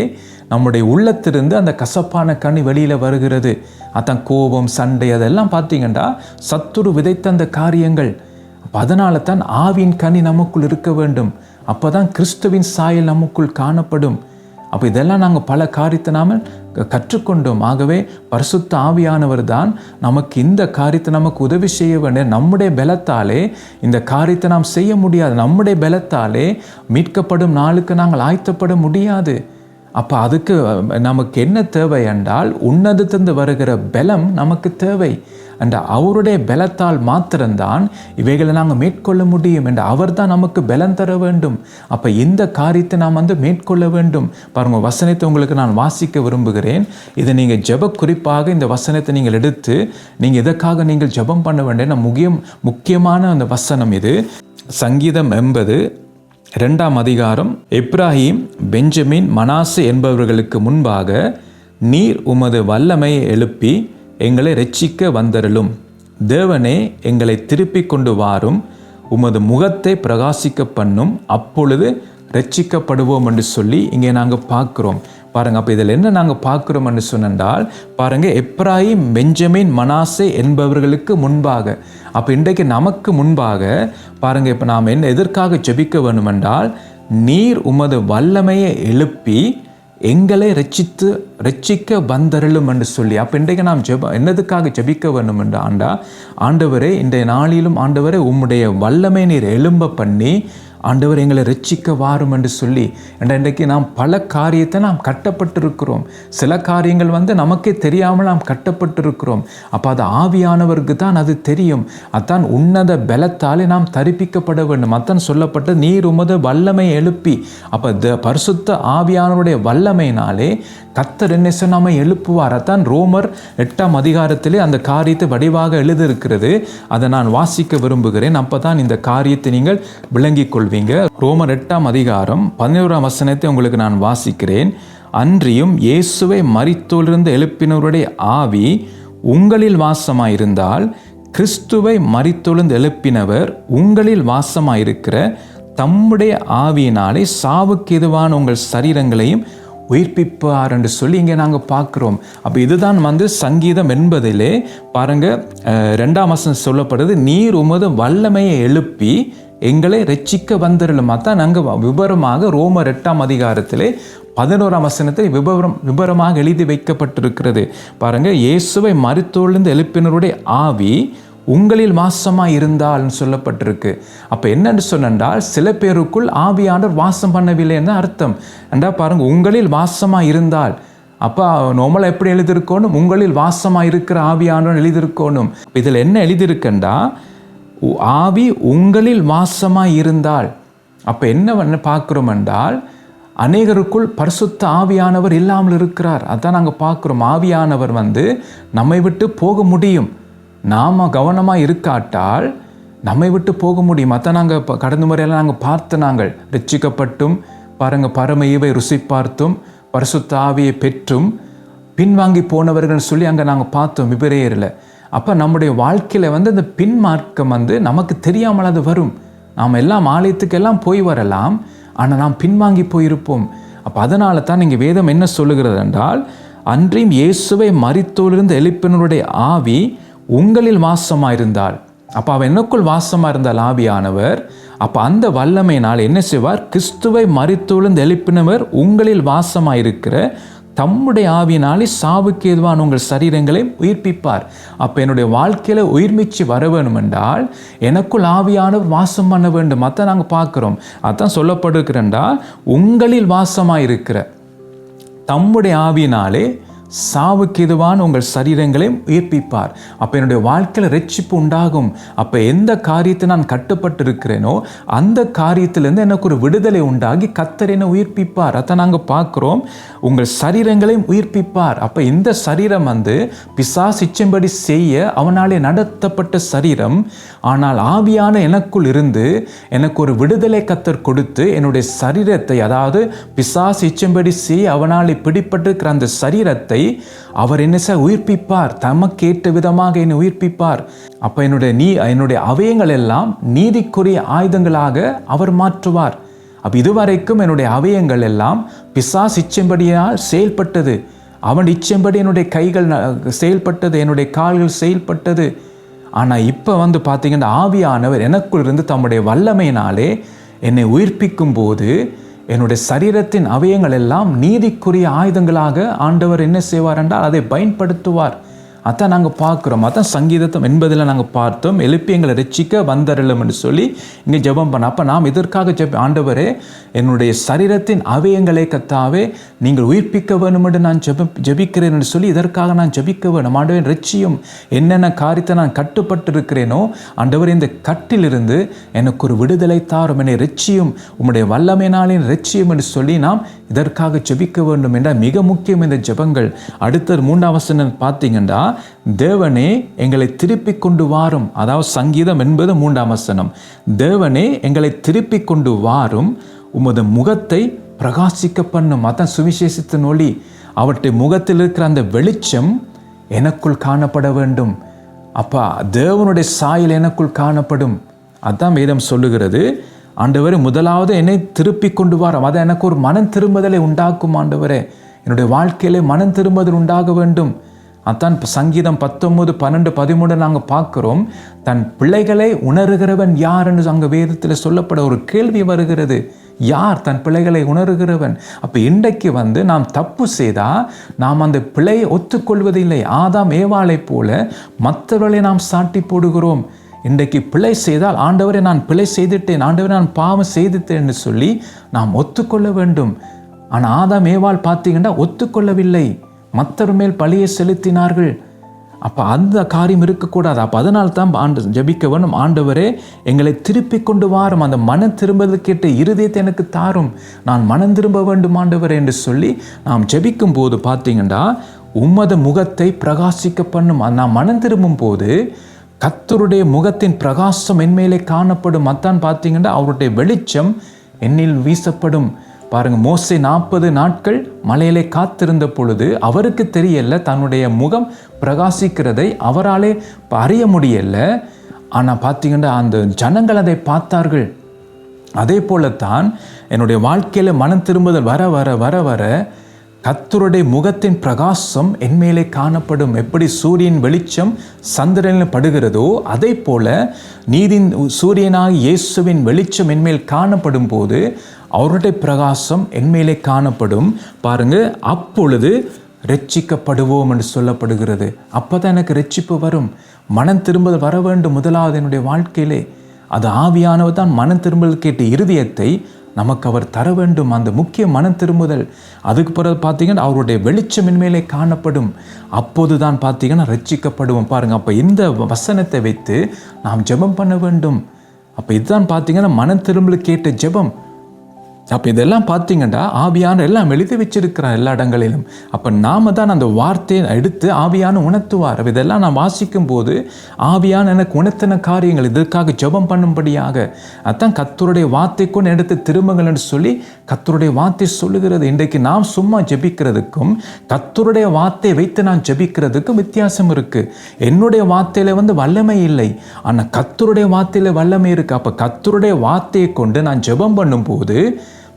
நம்முடைய உள்ளத்திலிருந்து அந்த கசப்பான கனி வெளியில் வருகிறது. அதான் கோபம், சண்டை, அதெல்லாம் பார்த்தீங்கன்னா சத்துரு விதைத்த அந்த காரியங்கள். அப்போ அதனால தான் ஆவியின் கனி நமக்குள் இருக்க வேண்டும். அப்போ தான் கிறிஸ்துவின் சாயல் நமக்குள் காணப்படும். அப்போ இதெல்லாம் நாங்கள் பல காரியத்தை நாம் கற்றுக்கொண்டோம். ஆகவே பரிசுத்த ஆவியானவர் தான் நமக்கு இந்த காரியத்தை நமக்கு உதவி செய்ய வேண்டும். நம்முடைய பலத்தாலே இந்த காரியத்தை நாம் செய்ய முடியாது. நம்முடைய பலத்தாலே மீட்கப்படும் நாளுக்கு நாங்கள் ஆயத்தப்பட முடியாது. அப்போ அதுக்கு நமக்கு என்ன தேவை என்றால் உன்னதத்திலிருந்து வருகிற பலம் நமக்கு தேவை. என்ற அவருடைய பலத்தால் மாத்திரம்தான் இவைகளை நாங்கள் மேற்கொள்ள முடியும் என்று அவர் தான் நமக்கு பலம் தர வேண்டும். அப்போ இந்த காரியத்தை நாம் மேற்கொள்ள வேண்டும். பாருங்க, வசனத்தை உங்களுக்கு நான் வாசிக்க விரும்புகிறேன். இதை நீங்கள் ஜெப குறிப்பாக இந்த வசனத்தை நீங்கள் எடுத்து நீங்கள் இதற்காக நீங்கள் ஜெபம் பண்ண வேண்டிய முக்கியமான அந்த வசனம் இது. சங்கீதம் 80 2ஆம் அதிகாரம். எப்ராஹிம், பெஞ்சமின், மனாசே என்பவர்களுக்கு முன்பாக நீர் உமது வல்லமையை எழுப்பி எங்களை இரட்சிக்க வந்தருளும். தேவனே, எங்களை திருப்பி கொண்டு வாரும். உமது முகத்தை பிரகாசிக்க பண்ணும். அப்பொழுது இரட்சிக்கப்படுவோம் என்று சொல்லி இங்கே நாங்கள் பார்க்குறோம். பாருங்கள், அப்போ இதில் என்ன நாங்கள் பார்க்குறோம் என்று சொன்னால், பாருங்கள், எப்ராஹிம், பெஞ்சமின், மனாசே என்பவர்களுக்கு முன்பாக. அப்போ இன்றைக்கு நமக்கு முன்பாக பாருங்கள், இப்போ நாம் என்ன எதற்காக ஜெபிக்க வேண்டுமென்றால், நீர் உமது வல்லமையை எழுப்பி எங்களை ரட்சிக்க வந்தருளும் என்று சொல்லி. அப்போ இன்றைக்கு நாம் என்னதுக்காக ஜெபிக்க வேண்டும் என்று ஆண்டவரே, இன்றைய நாளிலும் ஆண்டவரே உம்முடைய வல்லமை நீர் எழும்ப பண்ணி ஆண்டவர் எங்களை ரட்சிக்க வாரும் என்று சொல்லி. இன்றைக்கு நாம் பல காரியத்தை நாம் கட்டப்பட்டிருக்கிறோம். சில காரியங்கள் நமக்கே தெரியாமல் நாம் கட்டப்பட்டிருக்கிறோம். அப்போ அது ஆவியானவருக்கு தான் அது தெரியும். அதான் உன்னத பலத்தாலே நாம் தரிப்பிக்கப்பட வேண்டும். அதான் சொல்லப்பட்ட நீர் உமது வல்லமை எழுப்பி. அப்போ பரிசுத்த ஆவியானவருடைய வல்லமையினாலே கர்த்தர் என்ன நம்ம எழுப்புவார். அதான் ரோமர் 8ஆம் அதிகாரத்திலே அந்த காரியத்தை வடிவாக எழுதியிருக்கிறது. அதை நான் வாசிக்க விரும்புகிறேன். அப்போ தான் இந்த காரியத்தை நீங்கள் விளங்கிக் கொள்வீங்க. ரோமர் 8ஆம் அதிகாரம் 11ஆம் வசனத்தை உங்களுக்கு நான் வாசிக்கிறேன். அன்றியும் இயேசுவை மரித்தோரிலிருந்து எழுப்பினவருடைய ஆவி உங்களில் வாசமாயிருந்தால், கிறிஸ்துவை மரித்தோரிலிருந்து எழுப்பினவர் உங்களில் வாசமாயிருக்கிற தம்முடைய ஆவியினாலே சாவுக்கு எதுவான உங்கள் சரீரங்களையும் உயிர்ப்பிப்பார் என்று சொல்லி இங்கே நாங்கள் பார்க்குறோம். அப்போ இதுதான் சங்கீதம் 80 பாருங்க 2ஆம் வசனம் சொல்லப்படுது, நீர் உமது வல்லமையை எழுப்பி எங்களை ரட்சிக்க வந்தருளும். அதான் நாங்கள் விபரமாக ரோமர் 8ஆம் அதிகாரத்திலே 11ஆம் வசனத்தை விபரமாக எழுதி வைக்கப்பட்டிருக்கிறது. பாருங்க, இயேசுவை மரித்தோரிலிருந்து எழுப்பினருடைய ஆவி உங்களில் வாசமாக இருந்தால்னு சொல்லப்பட்டிருக்கு. அப்போ என்னன்னு சொன்னால், சில பேருக்குள் ஆவியானவர் வாசம் பண்ணவில்லைன்னு அர்த்தம். பாருங்க, உங்களில் வாசமாக இருந்தால், அப்போ நார்மலாக எப்படி எழுதியிருக்கணும்? உங்களில் வாசமாக இருக்கிற ஆவியானவர் எழுதியிருக்கணும். இதில் என்ன எழுதியிருக்கண்டா, ஆவி உங்களில் வாசமாக இருந்தால். அப்போ என்ன பார்க்குறோம் என்றால், அநேகருக்குள் பரிசுத்த ஆவியானவர் இல்லாமல் இருக்கிறார். அதான் நாங்கள் பார்க்குறோம். ஆவியானவர் நம்மை விட்டு போக முடியும். நாம் கவனமாக இருக்காட்டால் நம்மை விட்டு போக முடியும். அதான் நாங்கள் கடந்த முறையெல்லாம் நாங்கள் பார்த்து நாங்கள் ரட்சிக்கப்பட்டும் பாருங்கள் பரம ஈவை ருசி பார்த்தும் பரிசுத்த ஆவியை பெற்றும் பின்வாங்கி போனவர்கள் சொல்லி அங்கே நாங்கள் பார்த்தோம் விபரேயரில். அப்போ நம்முடைய வாழ்க்கையில் அந்த பின்மார்க்கம் நமக்கு தெரியாமல் அது வரும். நாம் எல்லாம் ஆலயத்துக்கெல்லாம் போய் வரலாம், ஆனால் நாம் பின்வாங்கி போயிருப்போம். அப்போ அதனால தான் இங்கே வேதம் என்ன சொல்லுகிறது என்றால், அன்றையும் இயேசுவை மரித்தோரிலிருந்து எழுப்பினருடைய ஆவி உங்களில் வாசமாயிருந்தால். அப்போ அவன் என்னக்குள் வாசமாக இருந்தால் ஆவியானவர், அப்போ அந்த வல்லமையினால் என்ன செய்வார்? கிறிஸ்துவை மரித்தோரிலிருந்து எழுப்பினவர் உங்களில் வாசமாயிருக்கிற தம்முடைய ஆவியினாலே சாவுக்கு ஏதுவான உங்கள் சரீரங்களை உயிர்ப்பிப்பார். அப்போ என்னுடைய வாழ்க்கையில் உயிர்மிச்சு வர வேண்டும் என்றால் எனக்குள் ஆவியானவர் வாசம் பண்ண வேண்டும். அதான் நாங்கள் பார்க்குறோம். அதான் சொல்லப்படுகிறேன்டா, உங்களில் வாசமாயிருக்கிற தம்முடைய ஆவியினாலே சாவுக்கு எதுவான உங்கள் சரீரங்களையும் உயிர்ப்பிப்பார். அப்போ என்னுடைய வாழ்க்கையில் ரட்சிப்பு உண்டாகும். அப்போ எந்த காரியத்தை நான் கட்டுப்பட்டு இருக்கிறேனோ அந்த காரியத்திலேருந்து எனக்கு ஒரு விடுதலை உண்டாகி கர்த்தர் என்னை உயிர்ப்பிப்பார். அதை நாங்கள் பார்க்குறோம். உங்கள் சரீரங்களையும் உயிர்ப்பிப்பார். அப்போ இந்த சரீரம் பிசாசு இச்சைப்படி செய்ய அவனாலே நடத்தப்பட்ட சரீரம். ஆனால் ஆவியான எனக்குள் இருந்து எனக்கு ஒரு விடுதலை கர்த்தர் கொடுத்து என்னுடைய சரீரத்தை, அதாவது பிசாசு இச்சைப்படி செய்ய அவனாலே பிடிப்பட்டிருக்கிற அந்த சரீரத்தை அவர் என்ன உயிர்ப்பிப்பார். தமக்கேற்ற விதமாக என்னை உயிர்ப்பிப்பார். அப்போ என்னுடைய அவயங்கள் எல்லாம் நீதிக்குரிய ஆயுதங்களாக அவர் மாற்றுவார். அப்போ இதுவரைக்கும் என்னுடைய அவயங்கள் எல்லாம் பிசாசு இச்சைப்படியால் செயல்பட்டது. அவன் இச்சைப்படி என்னுடைய கைகள் செயல்பட்டது, என்னுடைய கால்கள் செயல்பட்டது. ஆனால் இப்போ பார்த்தீங்கன்னா ஆவியானவர் எனக்குள் இருந்து தம்முடைய வல்லமையினாலே என்னை உயிர்ப்பிக்கும் போது என்னுடைய சரீரத்தின் அவயங்கள் எல்லாம் நீதிக்குரிய ஆயுதங்களாக ஆண்டவர் என்ன செய்வார் என்றால் அதை பயன்படுத்துவார். அதான் நாங்கள் பார்க்குறோம். அதான் சங்கீதம் 80 நாங்கள் பார்த்தோம். எழுப்பி எங்களை ரட்சிக்க வந்தருளும் என்று சொல்லி இங்கே ஜெபம் பண்ண. அப்போ நாம் இதற்காக ஆண்டவரே என்னுடைய சரீரத்தின் அவயங்களை கத்தாவே நீங்கள் உயிர்ப்பிக்க வேணும் என்று நான் ஜெபிக்கிறேன் என்று சொல்லி இதற்காக நான் ஜெபிக்க வேணும். ஆண்டவரே ரட்சியும், என்னென்ன காரியத்தை நான் கட்டுப்பட்டு இருக்கிறேனோ ஆண்டவரே இந்த கட்டிலிருந்து எனக்கு ஒரு விடுதலை தாரும், என்னை ரட்சியும், உம்முடைய வல்லமையினாலின் ரட்சியும் என்று சொல்லி நாம் இதற்காக ஜெபிக்க வேண்டும் என்ற மிக முக்கியம் இந்த ஜெபங்கள். அடுத்த 3ஆம் வசனம் பார்த்தீங்கன்னா, தேவனே எங்களை திருப்பி கொண்டு வாரும். அதாவது சங்கீதம் 3ஆம் வசனம், தேவனே எங்களை திருப்பி கொண்டு வாரும், உமது முகத்தை பிரகாசிக்க பண்ணும். அதான் சுவிசேஷத்தின் ஒளி. அவருடைய முகத்தில் இருக்கிற அந்த வெளிச்சம் எனக்குள் காணப்பட வேண்டும். அப்பா தேவனுடைய சாயல் எனக்குள் காணப்படும். அதான் வேதம் சொல்லுகிறது. ஆண்டவரே முதலாவது என்னை திருப்பி கொண்டு வாரம். அதை எனக்கு ஒரு மனம் திரும்புதலை உண்டாக்கும். ஆண்டவரே என்னுடைய வாழ்க்கையிலே மனம் திரும்புதல் உண்டாக வேண்டும். அதான் சங்கீதம் 19, 12, 13 நாங்கள் பார்க்குறோம். தன் பிள்ளைகளை உணர்கிறவன் யார் என்று அங்கே வேதத்தில் சொல்லப்பட ஒரு கேள்வி வருகிறது. யார் தன் பிள்ளைகளை உணர்கிறவன்? அப்போ இன்றைக்கு நாம் தப்பு செய்தால் நாம் அந்த பிள்ளையை ஒத்துக்கொள்வதில்லை. ஆதாம் ஏவாளை போல மற்றவர்களை நாம் சாட்டி போடுகிறோம். இன்றைக்கு பிழை செய்தால் ஆண்டவரை நான் பிழை செய்துட்டேன், ஆண்டவரை நான் பாவம் செய்துட்டேன் என்று சொல்லி நாம் ஒத்துக்கொள்ள வேண்டும். ஆனால் ஆதாம் ஏவாள் பார்த்தீங்கன்னா ஒத்துக்கொள்ளவில்லை, மற்றவர் மேல் பழியை செலுத்தினார்கள். அப்போ அந்த காரியம் இருக்கக்கூடாது. அப்போ அதனால் தான் ஜெபிக்க வேணும். ஆண்டவரே எங்களை திருப்பி கொண்டு வாரும், அந்த மனம் திரும்புவதற்கேற்ற இருதயத்தை எனக்கு தாரும், நான் மனம் திரும்ப வேண்டும் ஆண்டவரே என்று சொல்லி நாம் ஜெபிக்கும் போது பார்த்தீங்கன்னா உம்மது முகத்தை பிரகாசிக்க பண்ணும். நாம் மனம் திரும்பும் போது கர்த்தருடைய முகத்தின் பிரகாசம் என்மேலே காணப்படும். அத்தான் பார்த்தீங்கன்னா அவருடைய வெளிச்சம் என்னில் வீசப்படும். பாருங்க, மோசே 40 நாட்கள் மலையிலே காத்திருந்த பொழுது அவருக்கு தெரியல தன்னுடைய முகம் பிரகாசிக்கிறதை அவராலே அறிய முடியல. ஆனால் பார்த்தீங்கன்னா அந்த ஜனங்கள் அதை பார்த்தார்கள். அதே போலத்தான் என்னுடைய வாழ்க்கையில் மனம் திரும்புதல் வர வர வர வர கர்த்தருடைய முகத்தின் பிரகாசம் என்மேலே காணப்படும். எப்படி சூரியன் வெளிச்சம் சந்திரனில் படுகிறதோ அதே போல நீதின் சூரியனாக இயேசுவின் வெளிச்சம் என்மேல் காணப்படும் போது அவருடைய பிரகாசம் என்மேலே காணப்படும். பாருங்க, அப்பொழுது ரட்சிக்கப்படுவோம் என்று சொல்லப்படுகிறது. அப்போதான் எனக்கு ரட்சிப்பு வரும். மனம் திரும்புதல் வர வேண்டும் முதலாவது என்னுடைய வாழ்க்கையிலே. அது ஆவியானவர் தான் மனம் திரும்புதல் கேட்ட இருதயத்தை நமக்கு அவர் தர வேண்டும். அந்த முக்கிய மனம் திரும்புதல். அதுக்கு பிறகு பார்த்தீங்கன்னா அவருடைய வெளிச்சம் மேலே காணப்படும். அப்போது தான் பார்த்தீங்கன்னா ரட்சிக்கப்படுவோம். பாருங்கள், அப்போ இந்த வசனத்தை வைத்து நாம் ஜெபம் பண்ண வேண்டும். அப்போ இதுதான் பார்த்தீங்கன்னா மனம் திரும்பல் கேட்ட ஜெபம். அப்போ இதெல்லாம் பார்த்தீங்கன்னா ஆவியான எல்லாம் எழுதி வச்சிருக்கிறார் எல்லா இடங்களிலும். அப்போ நாம தான் அந்த வார்த்தையை எடுத்து ஆவியான உணர்த்துவார். இதெல்லாம் நான் வாசிக்கும் போது ஆவியான எனக்கு உணர்த்தின காரியங்கள் இதற்காக ஜெபம் பண்ணும்படியாக. அதான் கர்த்தருடைய வார்த்தை கொண்டு எடுத்து திரும்புங்கள் என்று சொல்லி கர்த்தருடைய வார்த்தை சொல்லுகிறது. இன்றைக்கு நாம் சும்மா ஜெபிக்கிறதுக்கும் கர்த்தருடைய வார்த்தையை வைத்து நான் ஜெபிக்கிறதுக்கும் வித்தியாசம் இருக்கு. என்னுடைய வார்த்தையில வல்லமை இல்லை, ஆனால் கர்த்தருடைய வார்த்தையில வல்லமை இருக்கு. அப்போ கர்த்தருடைய வார்த்தையை கொண்டு நான் ஜெபம் பண்ணும்போது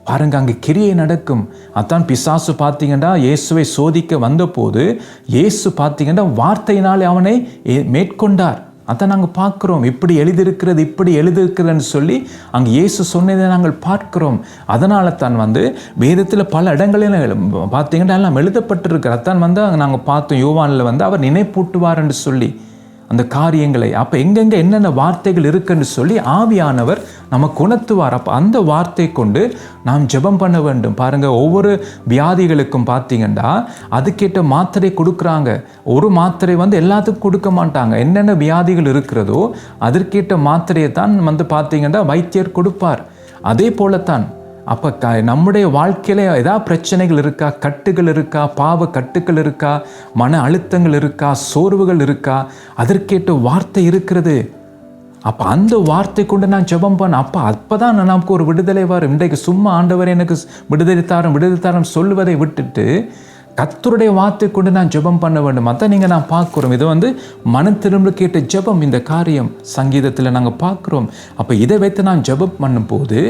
பாருங்க அங்கே கிரியை நடக்கும். அதான் பிசாசு பார்த்தீங்கன்னா இயேசுவை சோதிக்க வந்தபோது இயேசு பார்த்தீங்கன்னா வார்த்தையினாலே அவனை மேற்கொண்டார். அதான் நாங்கள் பார்க்குறோம். இப்படி எழுதியிருக்கிறது, இப்படி எழுதியிருக்கிறதுன்னு சொல்லி அங்கே இயேசு சொன்னதை நாங்கள் பார்க்கிறோம். அதனால தான் வேதத்தில் பல இடங்களில் பார்த்தீங்கன்னா எல்லாம் எழுதப்பட்டிருக்கிற. அதான் அங்கே நாங்கள் பார்த்தோம் யோவானில் அவர் நினைப்பூட்டுவார் என்று சொல்லி அந்த காரியங்களை. அப்போ எங்கெங்கே என்னென்ன வார்த்தைகள் இருக்குன்னு சொல்லி ஆவியானவர் நமக்கு உணர்த்துவார். அப்போ அந்த வார்த்தை கொண்டு நாம் ஜெபம் பண்ண வேண்டும். பாருங்கள், ஒவ்வொரு வியாதிகளுக்கும் பார்த்தீங்கன்னா அதுக்கேற்ற மாத்திரை கொடுக்குறாங்க. ஒரு மாத்திரை எல்லாத்துக்கும் கொடுக்க மாட்டாங்க. என்னென்ன வியாதிகள் இருக்கிறதோ அதற்கேற்ற மாத்திரையை தான் பார்த்தீங்கன்னா வைத்தியர் கொடுப்பார். அதே போலத்தான் அப்போ நம்முடைய வாழ்க்கையில் ஏதாவது பிரச்சனைகள் இருக்கா, கட்டுகள் இருக்கா, பாவ கட்டுகள் இருக்கா, மன அழுத்தங்கள் இருக்கா, சோர்வுகள் இருக்கா, அதற்கேற்ற வார்த்தை இருக்கிறது. அப்போ அந்த வார்த்தை கொண்டு நான் ஜெபம் பண்ண அப்போ தான் நமக்கு ஒரு விடுதலை வரும். இன்றைக்கு சும்மா ஆண்டவர் எனக்கு விடுதலை தாரம் சொல்லுவதை விட்டுட்டு கர்த்தருடைய வார்த்தை கொண்டு நான் ஜெபம் பண்ண வேண்டும். அதான் நீங்கள் நான் பார்க்குறோம். இது மனம் திரும்ப கேட்ட ஜெபம். இந்த காரியம் சங்கீதத்தில் நாங்கள் பார்க்குறோம். அப்போ இதை வைத்து நான் ஜெபம் பண்ணும்போது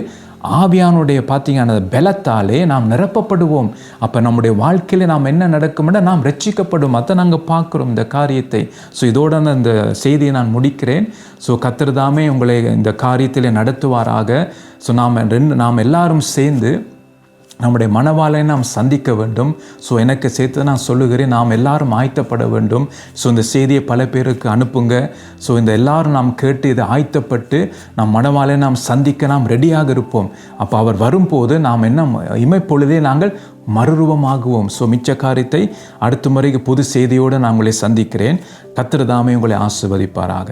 ஆவியானுடைய பார்த்தீங்கன்னா பலத்தாலே நாம் நிரப்பப்படுவோம். அப்போ நம்முடைய வாழ்க்கையில் நாம் என்ன நடக்கும்னா நாம் ரட்சிக்கப்படும். அதை நாங்கள் பார்க்குறோம் இந்த காரியத்தை. ஸோ இதோட இந்த செய்தியை நான் முடிக்கிறேன். ஸோ கர்த்தர் தாமே உங்களை இந்த காரியத்தில் நடத்துவாராக. ஸோ நாம் எல்லாரும் சேர்ந்து நம்முடைய மனவாளை நாம் சந்திக்க வேண்டும். ஸோ எனக்கு சேர்த்து நான் சொல்லுகிறேன், நாம் எல்லாரும் ஆயத்தப்பட வேண்டும். ஸோ இந்த செய்தியை பல பேருக்கு அனுப்புங்க. ஸோ இந்த எல்லாரும் நாம் கேட்டு இதை ஆயத்தப்பட்டு நம் மனவாளை நாம் சந்திக்க நாம் ரெடியாக இருப்போம். அப்போ அவர் வரும்போது நாம் என்ன இமைப்பொழுதே நாங்கள் மறுரூபமாகுவோம். ஸோ மிச்ச காரியத்தை அடுத்த முறைக்கு புது செய்தியோடு நான் உங்களை சந்திக்கிறேன். கர்த்தர் தாமே உங்களை ஆசீர்வதிப்பாராக.